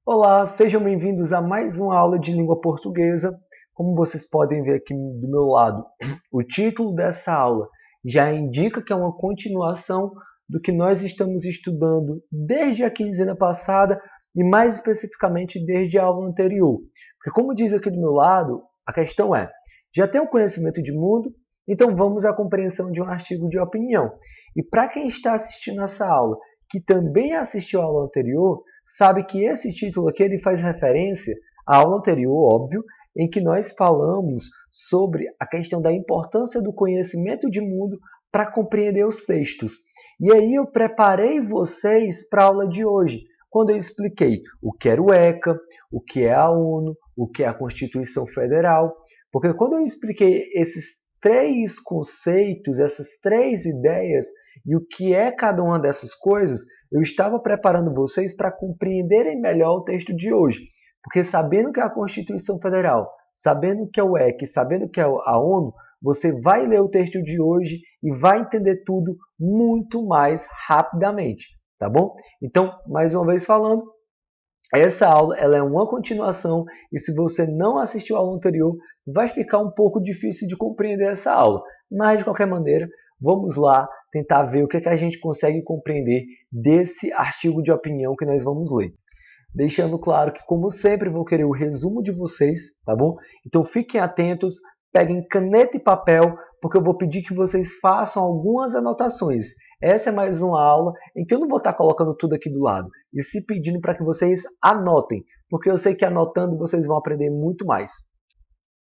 Olá, sejam bem-vindos a mais uma aula de língua portuguesa. Como vocês podem ver aqui do meu lado, o título dessa aula já indica que é uma continuação do que nós estamos estudando desde a quinzena passada e mais especificamente desde a aula anterior. Porque como diz aqui do meu lado, a questão é, já tem o conhecimento de mundo, então vamos à compreensão de um artigo de opinião. E para quem está assistindo essa aula, que também assistiu a aula anterior, sabe que esse título aqui ele faz referência à aula anterior, óbvio, em que nós falamos sobre a questão da importância do conhecimento de mundo para compreender os textos. E aí eu preparei vocês para a aula de hoje, quando eu expliquei o que era o ECA, o que é a ONU, o que é a Constituição Federal, porque quando eu expliquei esses três conceitos, essas três ideias e o que é cada uma dessas coisas, eu estava preparando vocês para compreenderem melhor o texto de hoje. Porque sabendo que é a Constituição Federal, sabendo que é o EC, sabendo que é a ONU, você vai ler o texto de hoje e vai entender tudo muito mais rapidamente, tá bom? Então, mais uma vez falando, essa aula ela é uma continuação e se você não assistiu a aula anterior, vai ficar um pouco difícil de compreender essa aula. Mas, de qualquer maneira, vamos lá tentar ver o que a gente consegue compreender desse artigo de opinião que nós vamos ler. Deixando claro que, como sempre, vou querer o resumo de vocês, tá bom? Então fiquem atentos, peguem caneta e papel, porque eu vou pedir que vocês façam algumas anotações. Essa é mais uma aula em que eu não vou estar colocando tudo aqui do lado, e se pedindo para que vocês anotem, porque eu sei que anotando vocês vão aprender muito mais.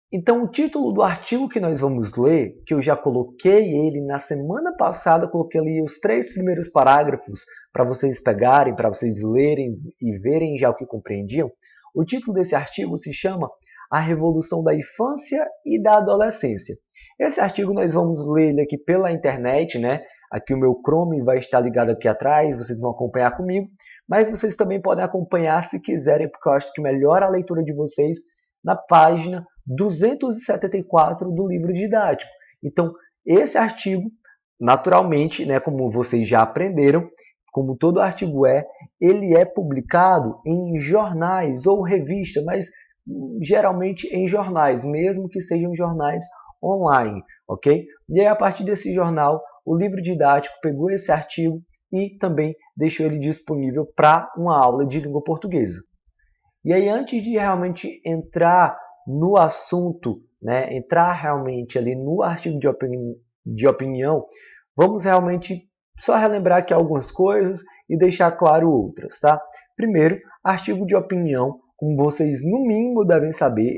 Então, o título do artigo que nós vamos ler, que eu já coloquei ele na semana passada, coloquei ali os 3 primeiros parágrafos para vocês pegarem, para vocês lerem e verem já o que compreendiam. O título desse artigo se chama A Revolução da Infância e da Adolescência. Esse artigo nós vamos ler ele aqui pela internet, né? Aqui o meu Chrome vai estar ligado aqui atrás, vocês vão acompanhar comigo, mas vocês também podem acompanhar se quiserem, porque eu acho que melhora a leitura de vocês na página 274 do livro didático. Então, esse artigo, naturalmente, né, como vocês já aprenderam, como todo artigo ele é publicado em jornais ou revista, mas geralmente em jornais, mesmo que sejam jornais online, ok? E aí, a partir desse jornal, o livro didático pegou esse artigo e também deixou ele disponível para uma aula de língua portuguesa. E aí, antes de realmente entrar no assunto, né, entrar realmente ali no artigo de opinião, vamos realmente só relembrar aqui algumas coisas e deixar claro outras, tá? Primeiro, artigo de opinião, como vocês no mínimo devem saber,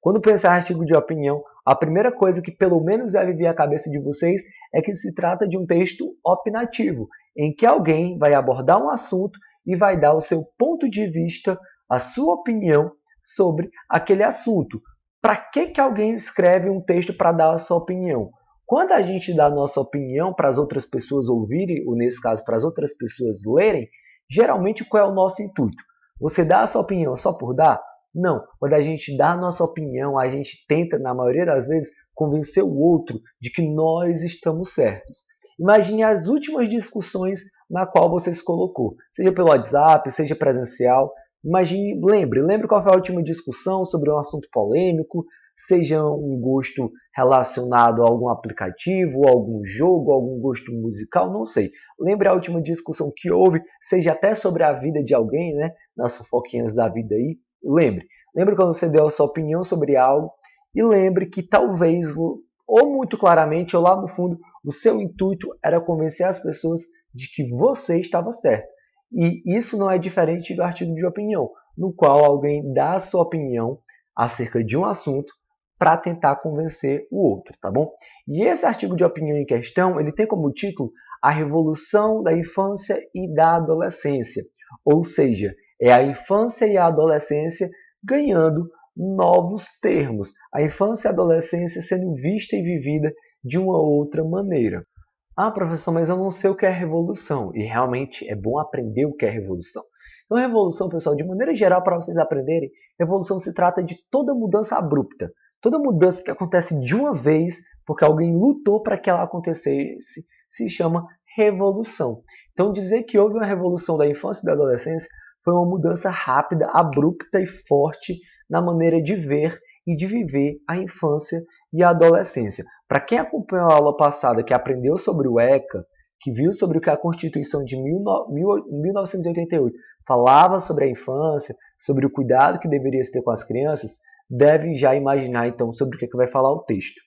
quando pensar em artigo de opinião, a primeira coisa que pelo menos deve vir à cabeça de vocês é que se trata de um texto opinativo, em que alguém vai abordar um assunto e vai dar o seu ponto de vista, a sua opinião sobre aquele assunto. Para que alguém escreve um texto para dar a sua opinião? Quando a gente dá a nossa opinião para as outras pessoas ouvirem, ou nesse caso para as outras pessoas lerem, geralmente qual é o nosso intuito? Você dá a sua opinião só por dar? Não. Quando a gente dá a nossa opinião, a gente tenta, na maioria das vezes, convencer o outro de que nós estamos certos. Imagine as últimas discussões na qual você se colocou, seja pelo WhatsApp, seja presencial. Imagine, lembre qual foi a última discussão sobre um assunto polêmico, seja um gosto relacionado a algum aplicativo, algum jogo, algum gosto musical, não sei. Lembre a última discussão que houve, seja até sobre a vida de alguém, né? Nas fofoquinhas da vida aí. Lembre quando você deu a sua opinião sobre algo e lembre que talvez, ou muito claramente, ou lá no fundo, o seu intuito era convencer as pessoas de que você estava certo. E isso não é diferente do artigo de opinião, no qual alguém dá a sua opinião acerca de um assunto para tentar convencer o outro, tá bom? E esse artigo de opinião em questão, ele tem como título A Revolução da Infância e da Adolescência, ou seja, é a infância e a adolescência ganhando novos termos, a infância e a adolescência sendo vista e vivida de uma outra maneira. Ah, professor, mas eu não sei o que é revolução. E realmente é bom aprender o que é revolução. Então, revolução, pessoal, de maneira geral, para vocês aprenderem, revolução se trata de toda mudança abrupta. Toda mudança que acontece de uma vez, porque alguém lutou para que ela acontecesse, se chama revolução. Então, dizer que houve uma revolução da infância e da adolescência foi uma mudança rápida, abrupta e forte na maneira de ver e de viver a infância e a adolescência. Para quem acompanhou a aula passada, que aprendeu sobre o ECA, que viu sobre o que a Constituição de 1988 falava sobre a infância, sobre o cuidado que deveria se ter com as crianças, deve já imaginar então sobre o que vai falar o texto.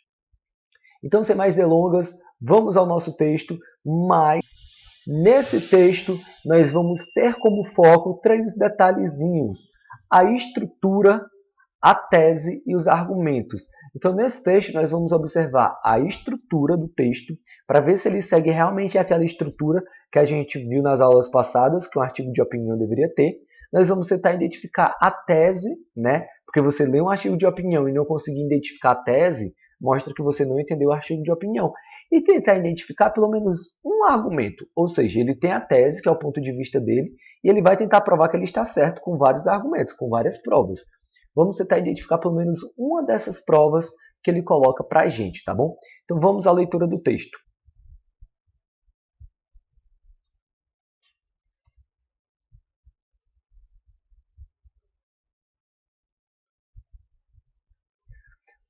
Então, sem mais delongas, vamos ao nosso texto, mas nesse texto nós vamos ter como foco 3 detalhezinhos: a estrutura, a tese e os argumentos. Então, nesse texto, nós vamos observar a estrutura do texto para ver se ele segue realmente aquela estrutura que a gente viu nas aulas passadas, que um artigo de opinião deveria ter. Nós vamos tentar identificar a tese, né? Porque você lê um artigo de opinião e não conseguir identificar a tese, mostra que você não entendeu o artigo de opinião. E tentar identificar pelo menos um argumento, ou seja, ele tem a tese, que é o ponto de vista dele, e ele vai tentar provar que ele está certo com vários argumentos, com várias provas. Vamos tentar identificar pelo menos uma dessas provas que ele coloca para a gente, tá bom? Então vamos à leitura do texto.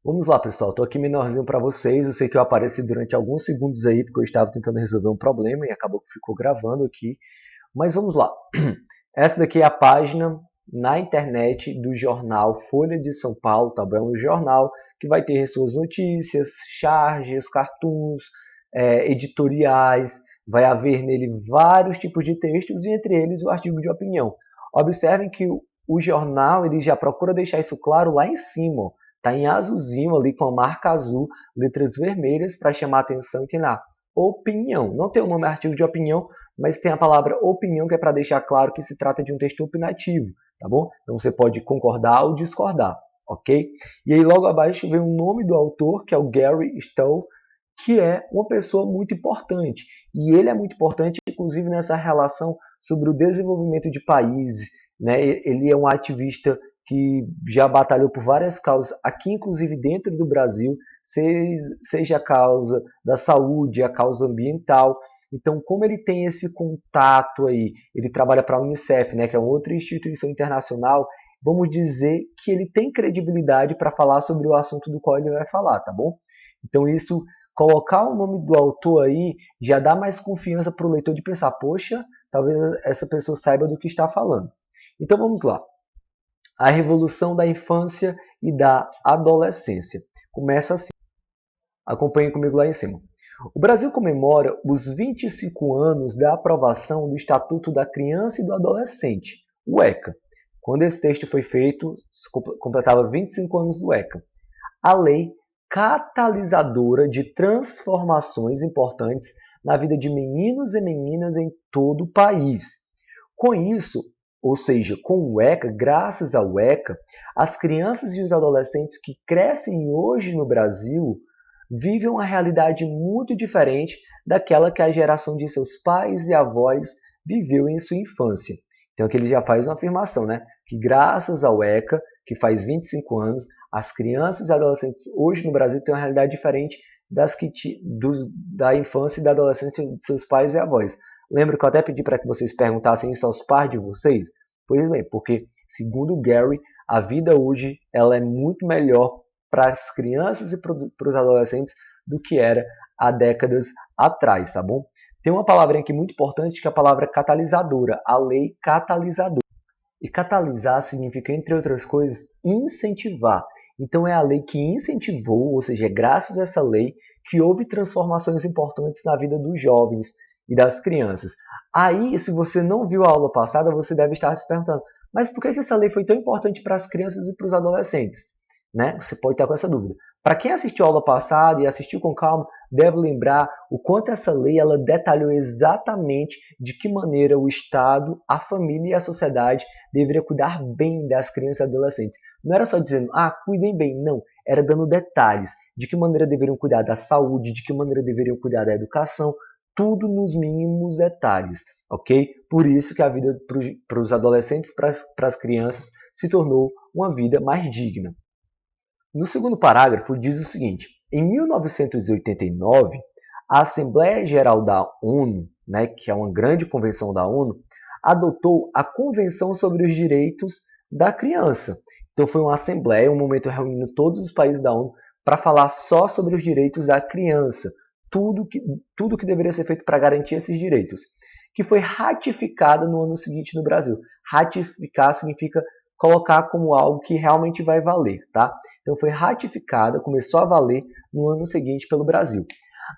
Vamos lá, pessoal. Estou aqui menorzinho para vocês. Eu sei que eu apareci durante alguns segundos aí, porque eu estava tentando resolver um problema e acabou que ficou gravando aqui. Mas vamos lá. Essa daqui é a página na internet do jornal Folha de São Paulo, tá bom? Um jornal que vai ter suas notícias, charges, cartoons, editoriais. Vai haver nele vários tipos de textos e entre eles o artigo de opinião. Observem que o jornal ele já procura deixar isso claro lá em cima. Está em azulzinho ali com a marca azul, letras vermelhas para chamar a atenção e tem lá opinião. Não tem o nome artigo de opinião, mas tem a palavra opinião que é para deixar claro que se trata de um texto opinativo, tá bom? Então você pode concordar ou discordar, ok? E aí logo abaixo vem o nome do autor, que é o Gary Stoll, que é uma pessoa muito importante. E ele é muito importante, inclusive, nessa relação sobre o desenvolvimento de países, né? Ele é um ativista que já batalhou por várias causas, aqui inclusive dentro do Brasil, seja a causa da saúde, a causa ambiental. Então, como ele tem esse contato aí, ele trabalha para a Unicef, né, que é outra instituição internacional, vamos dizer que ele tem credibilidade para falar sobre o assunto do qual ele vai falar, tá bom? Então, isso, colocar o nome do autor aí, já dá mais confiança para o leitor de pensar, poxa, talvez essa pessoa saiba do que está falando. Então, vamos lá. A revolução da infância e da adolescência. Começa assim. Acompanhe comigo lá em cima. O Brasil comemora os 25 anos da aprovação do Estatuto da Criança e do Adolescente, o ECA. Quando esse texto foi feito, completava 25 anos do ECA. A lei catalisadora de transformações importantes na vida de meninos e meninas em todo o país. Com isso, ou seja, com o ECA, graças ao ECA, as crianças e os adolescentes que crescem hoje no Brasil vivem uma realidade muito diferente daquela que a geração de seus pais e avós viveu em sua infância. Então aqui ele já faz uma afirmação, né? Que graças ao ECA, que faz 25 anos, as crianças e adolescentes hoje no Brasil têm uma realidade diferente da infância e da adolescência de seus pais e avós. Lembra que eu até pedi para que vocês perguntassem isso aos pais de vocês? Pois bem, porque segundo o Gary, a vida hoje ela é muito melhor para as crianças e para os adolescentes do que era há décadas atrás, tá bom? Tem uma palavrinha aqui muito importante que é a palavra catalisadora, a lei catalisadora. E catalisar significa, entre outras coisas, incentivar. Então é a lei que incentivou, ou seja, é graças a essa lei que houve transformações importantes na vida dos jovens e das crianças. Aí, se você não viu a aula passada, você deve estar se perguntando, mas por que essa lei foi tão importante para as crianças e para os adolescentes? Né? Você pode estar com essa dúvida. Para quem assistiu a aula passada e assistiu com calma, deve lembrar o quanto essa lei ela detalhou exatamente de que maneira o Estado, a família e a sociedade deveriam cuidar bem das crianças e adolescentes. Não era só dizendo, cuidem bem, não. Era dando detalhes de que maneira deveriam cuidar da saúde, de que maneira deveriam cuidar da educação, tudo nos mínimos detalhes, ok? Por isso que a vida para os adolescentes, para as crianças, se tornou uma vida mais digna. No segundo parágrafo diz o seguinte, em 1989, a Assembleia Geral da ONU, né, que é uma grande convenção da ONU, adotou a Convenção sobre os Direitos da Criança. Então foi uma assembleia, um momento reunindo todos os países da ONU para falar só sobre os direitos da criança, tudo que deveria ser feito para garantir esses direitos, que foi ratificada no ano seguinte no Brasil. Ratificar significa colocar como algo que realmente vai valer, tá? Então foi ratificada, começou a valer no ano seguinte pelo Brasil.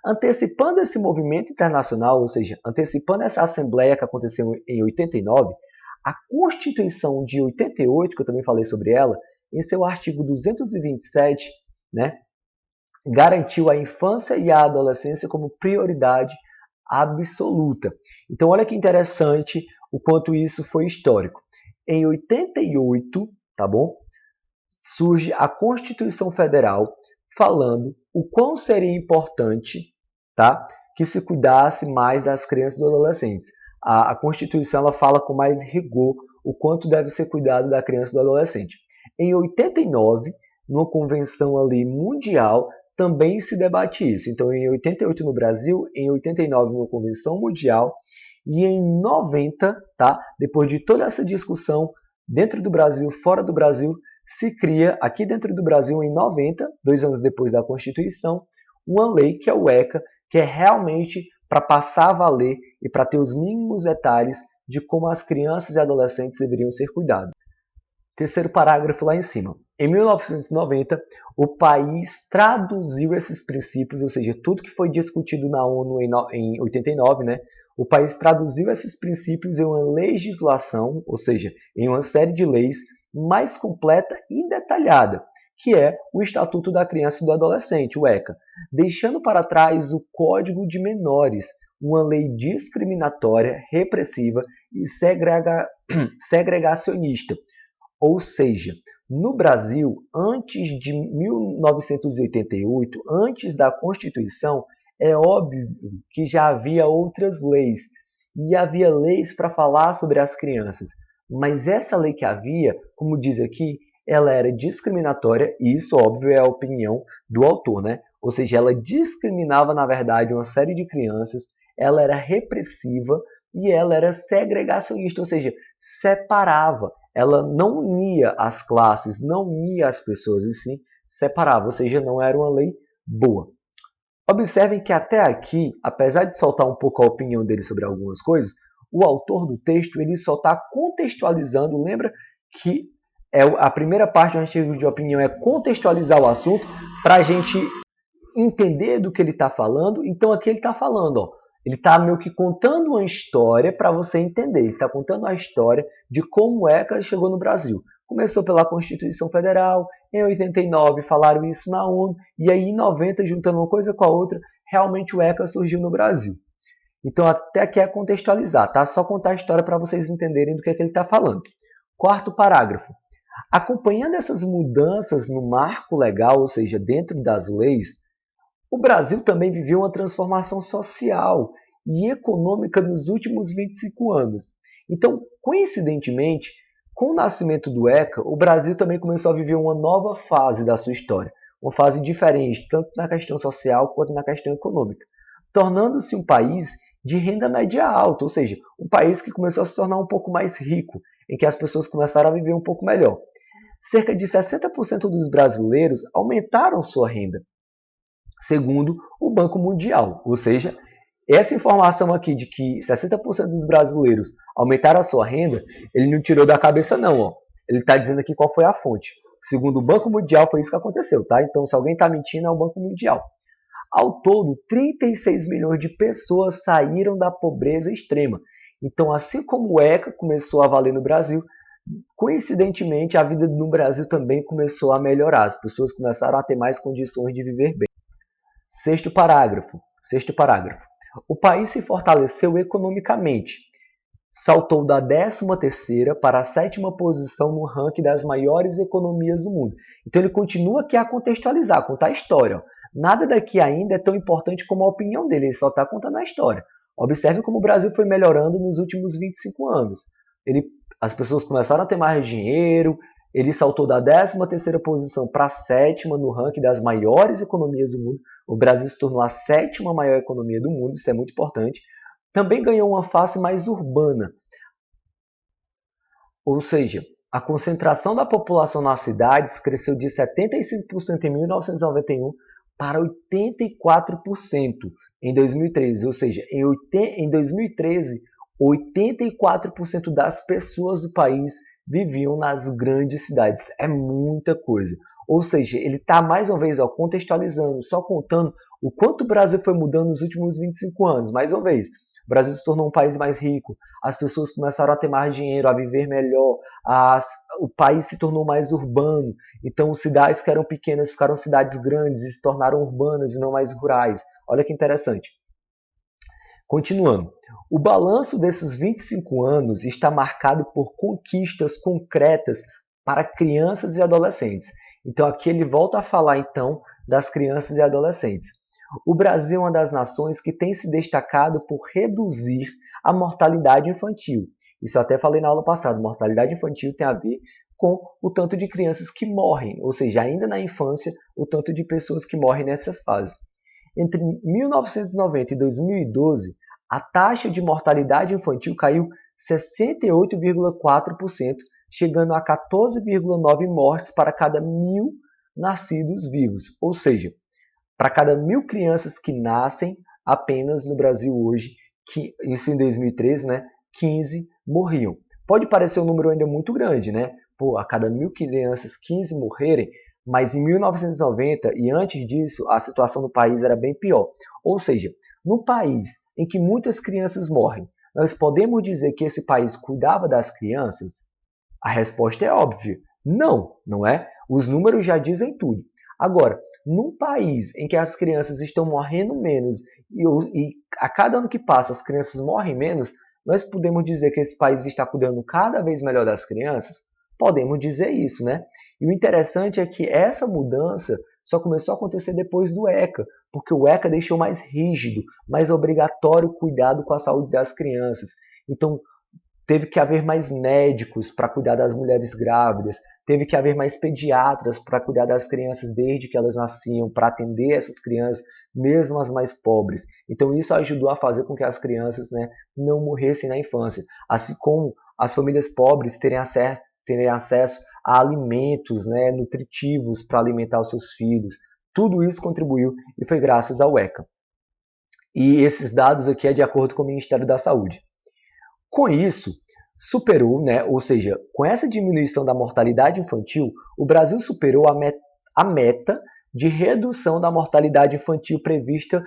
Antecipando esse movimento internacional, ou seja, antecipando essa assembleia que aconteceu em 89, a Constituição de 88, que eu também falei sobre ela, em seu artigo 227, né, garantiu a infância e a adolescência como prioridade absoluta. Então, olha que interessante o quanto isso foi histórico. Em 88, tá bom? Surge a Constituição Federal falando o quão seria importante, tá, que se cuidasse mais das crianças e dos adolescentes. A Constituição ela fala com mais rigor o quanto deve ser cuidado da criança e do adolescente. Em 89, numa convenção ali mundial, também se debate isso. Então, em 88 no Brasil, em 89 numa convenção mundial e em 90, tá, depois de toda essa discussão dentro do Brasil, fora do Brasil, se cria aqui dentro do Brasil em 90, 2 anos depois da Constituição, uma lei que é o ECA, que é realmente para passar a valer e para ter os mínimos detalhes de como as crianças e adolescentes deveriam ser cuidadas. Terceiro parágrafo lá em cima. Em 1990, o país traduziu esses princípios, ou seja, tudo que foi discutido na ONU em 89, né? O país traduziu esses princípios em uma legislação, ou seja, em uma série de leis mais completa e detalhada, que é o Estatuto da Criança e do Adolescente, o ECA, deixando para trás o Código de Menores, uma lei discriminatória, repressiva e segregacionista. Ou seja, no Brasil, antes de 1988, antes da Constituição, é óbvio que já havia outras leis. E havia leis para falar sobre as crianças. Mas essa lei que havia, como diz aqui, ela era discriminatória, e isso, óbvio, é a opinião do autor, né? Ou seja, ela discriminava, na verdade, uma série de crianças, ela era repressiva e ela era segregacionista, ou seja, separava. Ela não unia as classes, não unia as pessoas, e sim separava, ou seja, não era uma lei boa. Observem que até aqui, apesar de soltar um pouco a opinião dele sobre algumas coisas, o autor do texto ele só está contextualizando. Lembra que a primeira parte do artigo de opinião é contextualizar o assunto para a gente entender do que ele está falando. Então aqui ele está falando, ó, ele está meio que contando uma história para você entender. Ele está contando a história de como o ECA chegou no Brasil. Começou pela Constituição Federal, em 89 falaram isso na ONU, e aí em 90, juntando uma coisa com a outra, realmente o ECA surgiu no Brasil. Então até aqui é contextualizar, tá? Só contar a história para vocês entenderem do que ele está falando. Quarto parágrafo. Acompanhando essas mudanças no marco legal, ou seja, dentro das leis, o Brasil também viveu uma transformação social e econômica nos últimos 25 anos. Então, coincidentemente, com o nascimento do ECA, o Brasil também começou a viver uma nova fase da sua história, uma fase diferente, tanto na questão social quanto na questão econômica, tornando-se um país de renda média alta, ou seja, um país que começou a se tornar um pouco mais rico, em que as pessoas começaram a viver um pouco melhor. Cerca de 60% dos brasileiros aumentaram sua renda, segundo o Banco Mundial. Ou seja, essa informação aqui de que 60% dos brasileiros aumentaram a sua renda, ele não tirou da cabeça não. Ó. Ele está dizendo aqui qual foi a fonte. Segundo o Banco Mundial, foi isso que aconteceu. Tá? Então, se alguém está mentindo, é o Banco Mundial. Ao todo, 36 milhões de pessoas saíram da pobreza extrema. Então, assim como o ECA começou a valer no Brasil, coincidentemente, a vida no Brasil também começou a melhorar. As pessoas começaram a ter mais condições de viver bem. Sexto parágrafo. O país se fortaleceu economicamente. Saltou da 13ª para a 7ª posição no ranking das maiores economias do mundo. Então ele continua aqui a contextualizar, contar a história. Ó. Nada daqui ainda é tão importante como a opinião dele, ele só está contando a história. Observe como o Brasil foi melhorando nos últimos 25 anos. As pessoas começaram a ter mais dinheiro, ele saltou da 13ª posição para a 7ª no ranking das maiores economias do mundo. O Brasil se tornou a 7ª maior economia do mundo, isso é muito importante. Também ganhou uma face mais urbana. Ou seja, a concentração da população nas cidades cresceu de 75% em 1991 para 84% em 2013. Ou seja, em 2013, 84% das pessoas do país viviam nas grandes cidades. É muita coisa. Ou seja, ele está mais uma vez contextualizando, só contando o quanto o Brasil foi mudando nos últimos 25 anos. Mais uma vez, o Brasil se tornou um país mais rico, as pessoas começaram a ter mais dinheiro, a viver melhor, o país se tornou mais urbano, então cidades que eram pequenas ficaram cidades grandes e se tornaram urbanas e não mais rurais. Olha que interessante. Continuando, o balanço desses 25 anos está marcado por conquistas concretas para crianças e adolescentes. Então aqui ele volta a falar então das crianças e adolescentes. O Brasil é uma das nações que tem se destacado por reduzir a mortalidade infantil. Isso eu até falei na aula passada, mortalidade infantil tem a ver com o tanto de crianças que morrem, ou seja, ainda na infância, o tanto de pessoas que morrem nessa fase. Entre 1990 e 2012, a taxa de mortalidade infantil caiu 68,4%, chegando a 14,9 mortes para cada 1.000 nascidos vivos. Ou seja, para cada 1.000 crianças que nascem apenas no Brasil hoje, isso em 2013, né, 15 morriam. Pode parecer um número ainda muito grande, né? Pô, a cada 1.000 crianças, 15 morrerem, mas em 1990 e antes disso, a situação do país era bem pior. Ou seja, no país em que muitas crianças morrem, nós podemos dizer que esse país cuidava das crianças? A resposta é óbvia. Não, não é? Os números já dizem tudo. Agora, num país em que as crianças estão morrendo menos e a cada ano que passa as crianças morrem menos, nós podemos dizer que esse país está cuidando cada vez melhor das crianças? Podemos dizer isso, né? E o interessante é que essa mudança só começou a acontecer depois do ECA, porque o ECA deixou mais rígido, mais obrigatório o cuidado com a saúde das crianças. Então, teve que haver mais médicos para cuidar das mulheres grávidas, teve que haver mais pediatras para cuidar das crianças desde que elas nasciam, para atender essas crianças, mesmo as mais pobres. Então isso ajudou a fazer com que as crianças, né, não morressem na infância, assim como as famílias pobres terem acesso a alimentos, né, nutritivos para alimentar os seus filhos. Tudo isso contribuiu e foi graças ao ECA. E esses dados aqui é de acordo com o Ministério da Saúde. Com isso, superou, né, ou seja, com essa diminuição da mortalidade infantil, o Brasil superou a meta de redução da mortalidade infantil prevista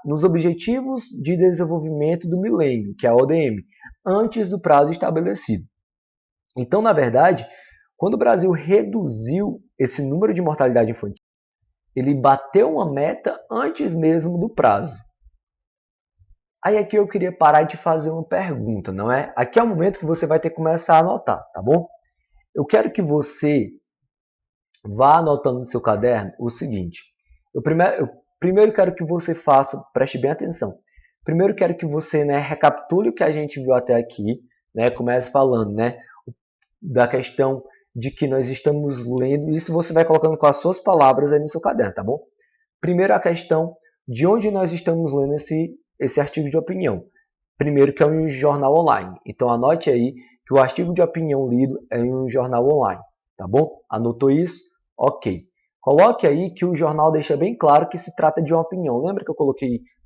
nos Objetivos de Desenvolvimento do Milênio, que é a ODM, antes do prazo estabelecido. Então, na verdade, quando o Brasil reduziu esse número de mortalidade infantil, ele bateu uma meta antes mesmo do prazo. Aí aqui eu queria parar de fazer uma pergunta, não é? Aqui é o momento que você vai ter que começar a anotar, tá bom? Eu quero que você vá anotando no seu caderno o seguinte. Eu primeiro quero que você faça, preste bem atenção. Primeiro quero que você, né, recapitule o que a gente viu até aqui, né? Comece falando, né, da questão de que nós estamos lendo. Isso você vai colocando com as suas palavras aí no seu caderno, tá bom? Primeiro a questão de onde nós estamos lendo esse artigo de opinião. Primeiro que é um jornal online. Então anote aí que o artigo de opinião lido é em um jornal online, tá bom? Anotou isso? Ok. Coloque aí que o jornal deixa bem claro que se trata de uma opinião. Lembra que eu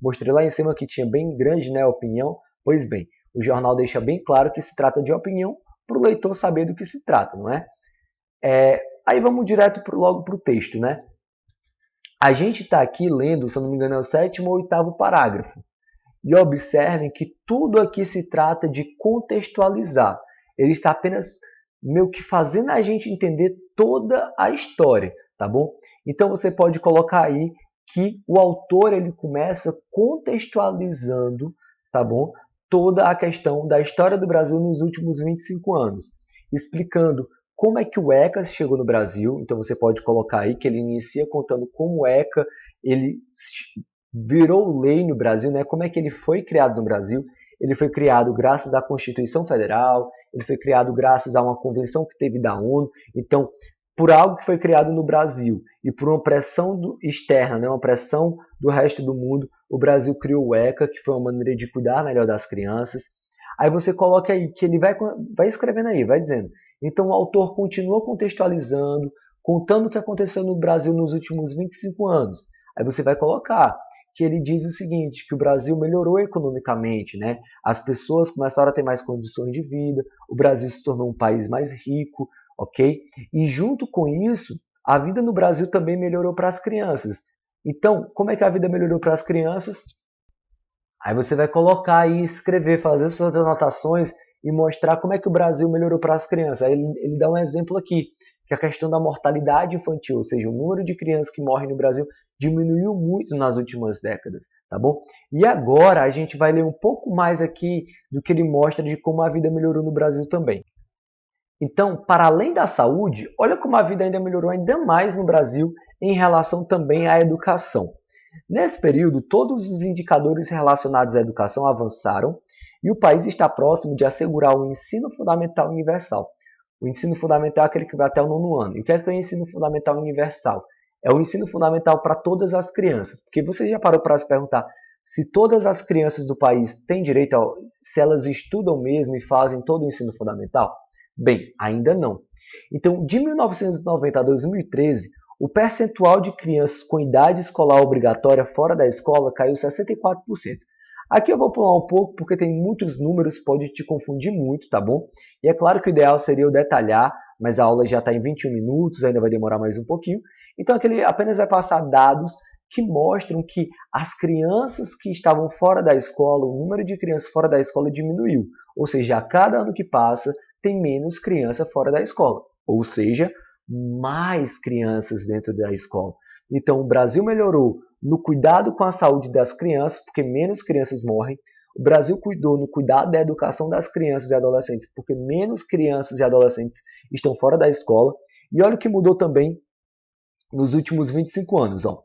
mostrei lá em cima que tinha bem grande, né, a opinião? Pois bem, o jornal deixa bem claro que se trata de opinião para o leitor saber do que se trata, não é? Aí vamos direto logo para o texto, né? A gente está aqui lendo, se eu não me engano, é o 7º ou 8º parágrafo. E observem que tudo aqui se trata de contextualizar. Ele está apenas meio que fazendo a gente entender toda a história, tá bom? Então você pode colocar aí que o autor ele começa contextualizando, tá bom? Toda a questão da história do Brasil nos últimos 25 anos, explicando como é que o ECA chegou no Brasil. Então você pode colocar aí que ele inicia contando como o ECA ele virou lei no Brasil, né? Como é que ele foi criado no Brasil? Ele foi criado graças à Constituição Federal, ele foi criado graças a uma convenção que teve da ONU. Então, por algo que foi criado no Brasil e por uma pressão externa, né? Uma pressão do resto do mundo, o Brasil criou o ECA, que foi uma maneira de cuidar melhor das crianças. Aí você coloca aí que ele vai escrevendo aí, vai dizendo. Então o autor continua contextualizando, contando o que aconteceu no Brasil nos últimos 25 anos. Aí você vai colocar que ele diz o seguinte, que o Brasil melhorou economicamente, né? As pessoas começaram a ter mais condições de vida, o Brasil se tornou um país mais rico, ok? E junto com isso, a vida no Brasil também melhorou para as crianças. Então, como é que a vida melhorou para as crianças? Aí você vai colocar e escrever, fazer suas anotações e mostrar como é que o Brasil melhorou para as crianças. Aí ele dá um exemplo aqui, que é a questão da mortalidade infantil, ou seja, o número de crianças que morrem no Brasil diminuiu muito nas últimas décadas, tá bom? E agora a gente vai ler um pouco mais aqui do que ele mostra de como a vida melhorou no Brasil também. Então, para além da saúde, olha como a vida ainda melhorou ainda mais no Brasil em relação também à educação. Nesse período, todos os indicadores relacionados à educação avançaram e o país está próximo de assegurar o ensino fundamental universal. O ensino fundamental é aquele que vai até o nono ano. E o que é o ensino fundamental universal? É o ensino fundamental para todas as crianças. Porque você já parou para se perguntar se todas as crianças do país têm direito se elas estudam mesmo e fazem todo o ensino fundamental? Bem, ainda não. Então, de 1990 a 2013, o percentual de crianças com idade escolar obrigatória fora da escola caiu 64%. Aqui eu vou pular um pouco porque tem muitos números, pode te confundir muito, tá bom? E é claro que o ideal seria eu detalhar, mas a aula já está em 21 minutos, ainda vai demorar mais um pouquinho. Então aqui ele apenas vai passar dados que mostram que as crianças que estavam fora da escola, o número de crianças fora da escola diminuiu. Ou seja, a cada ano que passa, tem menos criança fora da escola. Ou seja, mais crianças dentro da escola. Então, o Brasil melhorou no cuidado com a saúde das crianças, porque menos crianças morrem. O Brasil cuidou no cuidado da educação das crianças e adolescentes, porque menos crianças e adolescentes estão fora da escola. E olha o que mudou também nos últimos 25 anos. Ó.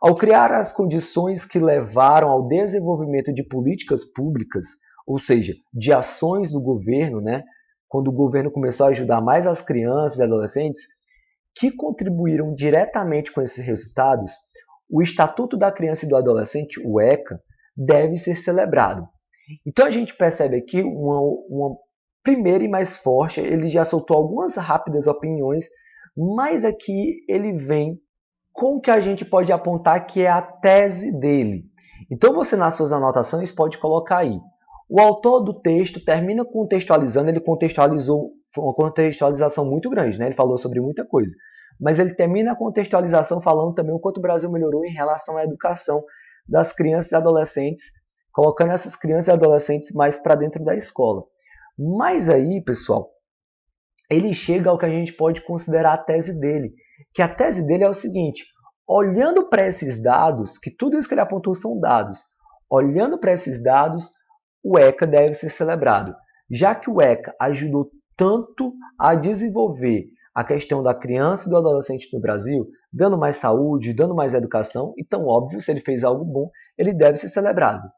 Ao criar as condições que levaram ao desenvolvimento de políticas públicas, ou seja, de ações do governo, né, quando o governo começou a ajudar mais as crianças e adolescentes, que contribuíram diretamente com esses resultados, o Estatuto da Criança e do Adolescente, o ECA, deve ser celebrado. Então a gente percebe aqui uma primeira e mais forte, ele já soltou algumas rápidas opiniões, mas aqui ele vem com o que a gente pode apontar que é a tese dele. Então você nas suas anotações pode colocar aí. O autor do texto termina contextualizando, ele contextualizou, foi uma contextualização muito grande, né? Ele falou sobre muita coisa. Mas ele termina a contextualização falando também o quanto o Brasil melhorou em relação à educação das crianças e adolescentes, colocando essas crianças e adolescentes mais para dentro da escola. Mas aí, pessoal, ele chega ao que a gente pode considerar a tese dele, que a tese dele é o seguinte, olhando para esses dados, que tudo isso que ele apontou são dados, olhando para esses dados, o ECA deve ser celebrado, já que o ECA ajudou tanto a desenvolver a questão da criança e do adolescente no Brasil, dando mais saúde, dando mais educação, então, óbvio, se ele fez algo bom, ele deve ser celebrado.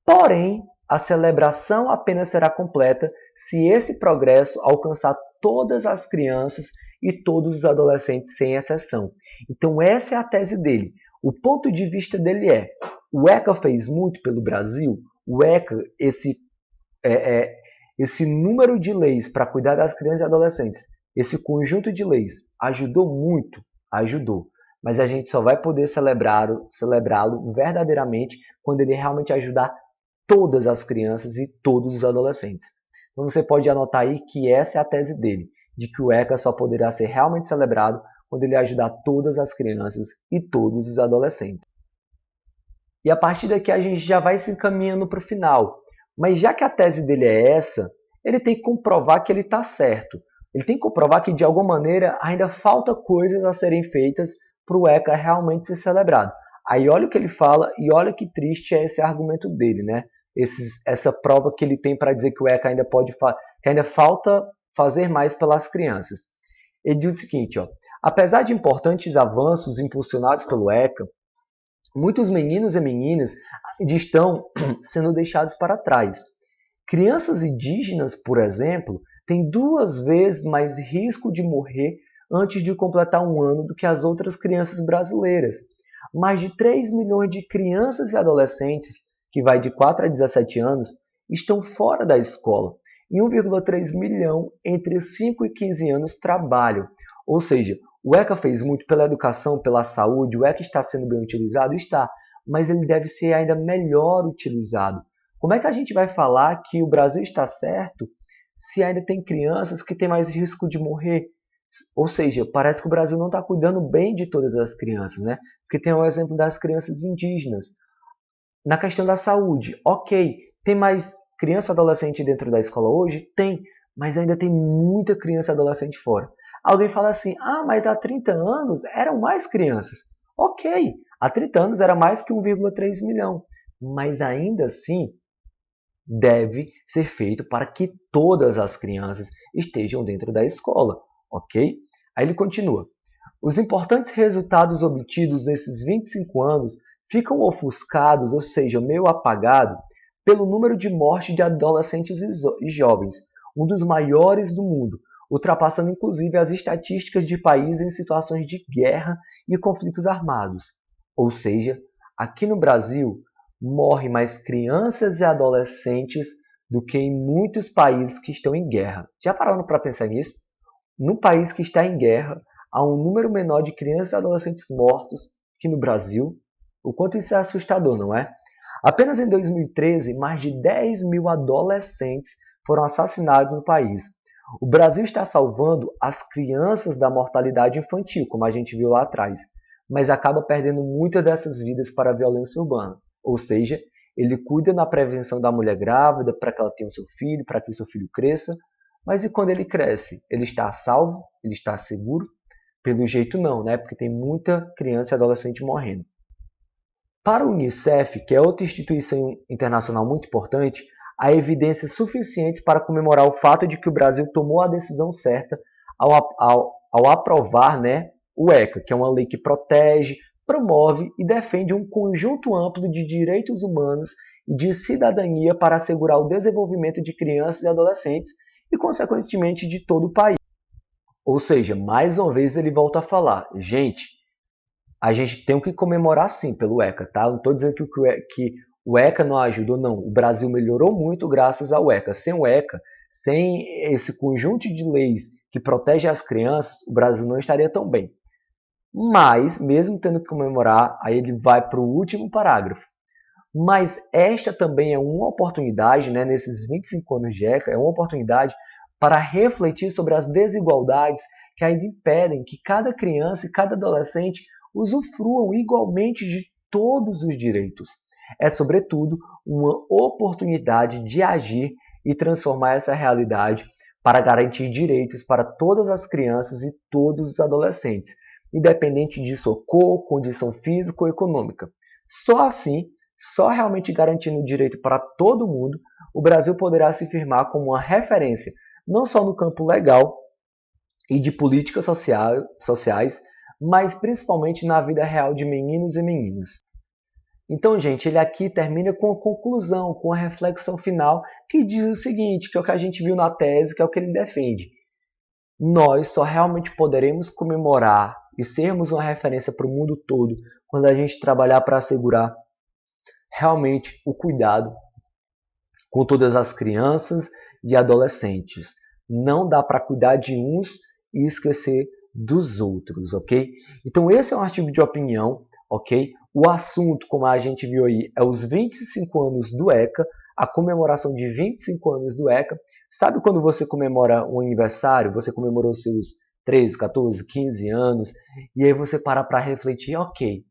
Porém, a celebração apenas será completa se esse progresso alcançar todas as crianças e todos os adolescentes, sem exceção. Então, essa é a tese dele. O ponto de vista dele é: o ECA fez muito pelo Brasil, o ECA, esse número de leis para cuidar das crianças e adolescentes, esse conjunto de leis, ajudou muito? Ajudou. Mas a gente só vai poder celebrá-lo verdadeiramente quando ele realmente ajudar todas as crianças e todos os adolescentes. Então você pode anotar aí que essa é a tese dele, de que o ECA só poderá ser realmente celebrado quando ele ajudar todas as crianças e todos os adolescentes. E a partir daqui a gente já vai se encaminhando para o final. Mas já que a tese dele é essa, ele tem que comprovar que ele está certo. Ele tem que comprovar que, de alguma maneira, ainda falta coisas a serem feitas para o ECA realmente ser celebrado. Aí olha o que ele fala e olha que triste é esse argumento dele, né? Essa prova que ele tem para dizer que o ECA ainda que ainda falta fazer mais pelas crianças. Ele diz o seguinte, ó, apesar de importantes avanços impulsionados pelo ECA, muitos meninos e meninas estão sendo deixados para trás. Crianças indígenas, por exemplo, têm 2 vezes mais risco de morrer antes de completar 1 ano do que as outras crianças brasileiras. Mais de 3 milhões de crianças e adolescentes, que vai de 4 a 17 anos, estão fora da escola e 1,3 milhão entre os 5 e 15 anos trabalham. Ou seja, o ECA fez muito pela educação, pela saúde, o ECA está sendo bem utilizado? Está, mas ele deve ser ainda melhor utilizado. Como é que a gente vai falar que o Brasil está certo se ainda tem crianças que têm mais risco de morrer? Ou seja, parece que o Brasil não está cuidando bem de todas as crianças, né? Porque tem o exemplo das crianças indígenas. Na questão da saúde, ok, tem mais criança e adolescente dentro da escola hoje? Tem, mas ainda tem muita criança e adolescente fora. Alguém fala assim, mas há 30 anos eram mais crianças. Ok, há 30 anos era mais que 1,3 milhão, mas ainda assim deve ser feito para que todas as crianças estejam dentro da escola, ok? Aí ele continua. Os importantes resultados obtidos nesses 25 anos ficam ofuscados, ou seja, meio apagados, pelo número de mortes de adolescentes e jovens, um dos maiores do mundo, ultrapassando inclusive as estatísticas de países em situações de guerra e conflitos armados. Ou seja, aqui no Brasil, morrem mais crianças e adolescentes do que em muitos países que estão em guerra. Já pararam para pensar nisso? No país que está em guerra, há um número menor de crianças e adolescentes mortos que no Brasil. O quanto isso é assustador, não é? Apenas em 2013, mais de 10 mil adolescentes foram assassinados no país. O Brasil está salvando as crianças da mortalidade infantil, como a gente viu lá atrás, mas acaba perdendo muitas dessas vidas para a violência urbana. Ou seja, ele cuida na prevenção da mulher grávida para que ela tenha o seu filho, para que o seu filho cresça, mas e quando ele cresce? Ele está salvo? Ele está seguro? Pelo jeito não, né? Porque tem muita criança e adolescente morrendo. Para o Unicef, que é outra instituição internacional muito importante, há evidências suficientes para comemorar o fato de que o Brasil tomou a decisão certa ao aprovar, né, o ECA, que é uma lei que protege, promove e defende um conjunto amplo de direitos humanos e de cidadania para assegurar o desenvolvimento de crianças e adolescentes e, consequentemente, de todo o país. Ou seja, mais uma vez ele volta a falar, gente, a gente tem que comemorar sim pelo ECA, tá? Não estou dizendo que o ECA não ajudou, não. O Brasil melhorou muito graças ao ECA. Sem o ECA, sem esse conjunto de leis que protege as crianças, o Brasil não estaria tão bem. Mas, mesmo tendo que comemorar, aí ele vai para o último parágrafo. Mas esta também é uma oportunidade, né, nesses 25 anos de ECA, é uma oportunidade para refletir sobre as desigualdades que ainda impedem que cada criança e cada adolescente usufruam igualmente de todos os direitos. É, sobretudo, uma oportunidade de agir e transformar essa realidade para garantir direitos para todas as crianças e todos os adolescentes, independente de sua cor, condição física ou econômica. Só assim, só realmente garantindo o direito para todo mundo, o Brasil poderá se firmar como uma referência, não só no campo legal e de políticas sociais, mas principalmente na vida real de meninos e meninas. Então, gente, ele aqui termina com a conclusão, com a reflexão final, que diz o seguinte, que é o que a gente viu na tese, que é o que ele defende. Nós só realmente poderemos comemorar e sermos uma referência para o mundo todo quando a gente trabalhar para assegurar realmente o cuidado com todas as crianças e adolescentes. Não dá para cuidar de uns e esquecer dos outros, ok? Então esse é um artigo de opinião, ok? O assunto, como a gente viu aí, é os 25 anos do ECA, a comemoração de 25 anos do ECA. Sabe quando você comemora um aniversário, você comemorou seus 13, 14, 15 anos, e aí você para refletir, ok,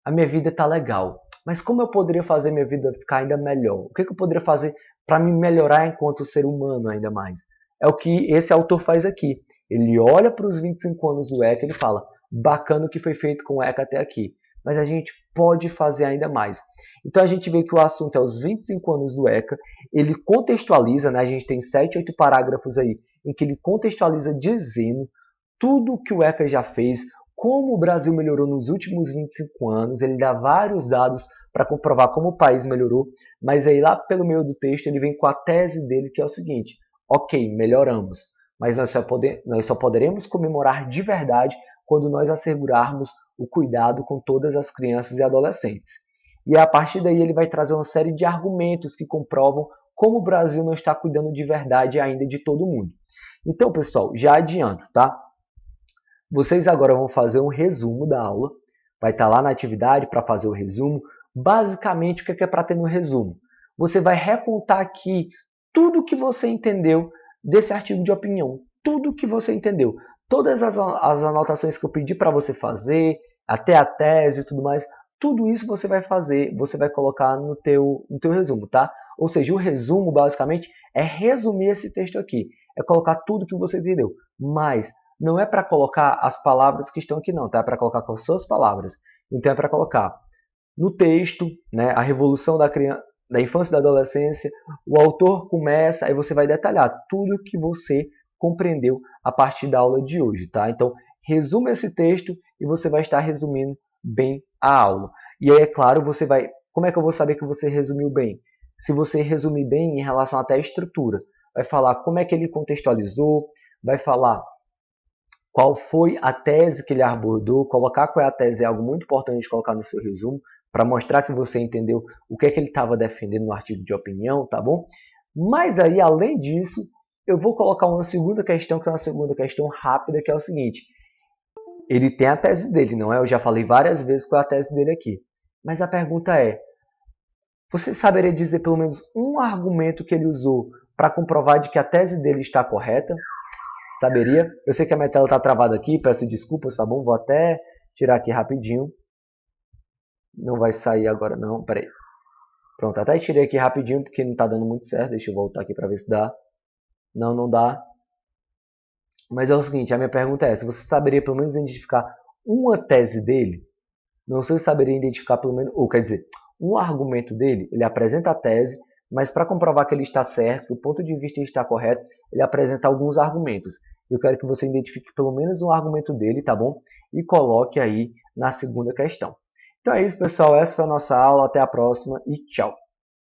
a minha vida está legal, mas como eu poderia fazer minha vida ficar ainda melhor? O que eu poderia fazer para me melhorar enquanto ser humano ainda mais? É o que esse autor faz aqui. Ele olha para os 25 anos do ECA e ele fala, bacana o que foi feito com o ECA até aqui, mas a gente pode fazer ainda mais. Então a gente vê que o assunto é os 25 anos do ECA, ele contextualiza, né? A gente tem 7, 8 parágrafos aí, em que ele contextualiza dizendo tudo o que o ECA já fez, como o Brasil melhorou nos últimos 25 anos, ele dá vários dados para comprovar como o país melhorou, mas aí lá pelo meio do texto ele vem com a tese dele, que é o seguinte, ok, melhoramos, mas nós só poderemos comemorar de verdade quando nós assegurarmos o cuidado com todas as crianças e adolescentes. E a partir daí ele vai trazer uma série de argumentos que comprovam como o Brasil não está cuidando de verdade ainda de todo mundo. Então, pessoal, já adianto, tá? Vocês agora vão fazer um resumo da aula. Vai estar lá na atividade para fazer o resumo. Basicamente, o que é para ter no resumo? Você vai recontar aqui tudo que você entendeu desse artigo de opinião. Tudo que você entendeu. Todas as anotações que eu pedi para você fazer, até a tese e tudo mais, tudo isso você vai fazer, você vai colocar no teu resumo, tá? Ou seja, o resumo, basicamente, é resumir esse texto aqui. É colocar tudo que você entendeu. Mas não é para colocar as palavras que estão aqui não, tá? É para colocar com as suas palavras. Então é para colocar no texto, né, a revolução da infância e da adolescência, o autor começa, aí você vai detalhar tudo que você compreendeu a partir da aula de hoje, tá? Então, resuma esse texto e você vai estar resumindo bem a aula. E aí, é claro, você vai... Como é que eu vou saber que você resumiu bem? Se você resumir bem em relação até à estrutura. Vai falar como é que ele contextualizou, vai falar qual foi a tese que ele abordou, colocar qual é a tese é algo muito importante de colocar no seu resumo, para mostrar que você entendeu o que é que ele estava defendendo no artigo de opinião, tá bom? Mas aí, além disso, eu vou colocar uma segunda questão, que é uma segunda questão rápida, que é o seguinte. Ele tem a tese dele, não é? Eu já falei várias vezes qual é a tese dele aqui. Mas a pergunta é, você saberia dizer pelo menos um argumento que ele usou para comprovar de que a tese dele está correta? Saberia? Eu sei que a minha tela está travada aqui, peço desculpas, tá bom? Vou até tirar aqui rapidinho. Não vai sair agora não, peraí. Pronto, até tirei aqui rapidinho porque não está dando muito certo. Deixa eu voltar aqui para ver se dá. Não, não dá. Mas é o seguinte, a minha pergunta é, se você saberia pelo menos identificar uma tese dele, não sei se saberia identificar pelo menos, ou quer dizer, um argumento dele, ele apresenta a tese, mas para comprovar que ele está certo, que o ponto de vista está correto, ele apresenta alguns argumentos. Eu quero que você identifique pelo menos um argumento dele, tá bom? E coloque aí na segunda questão. Então é isso, pessoal. Essa foi a nossa aula. Até a próxima e tchau!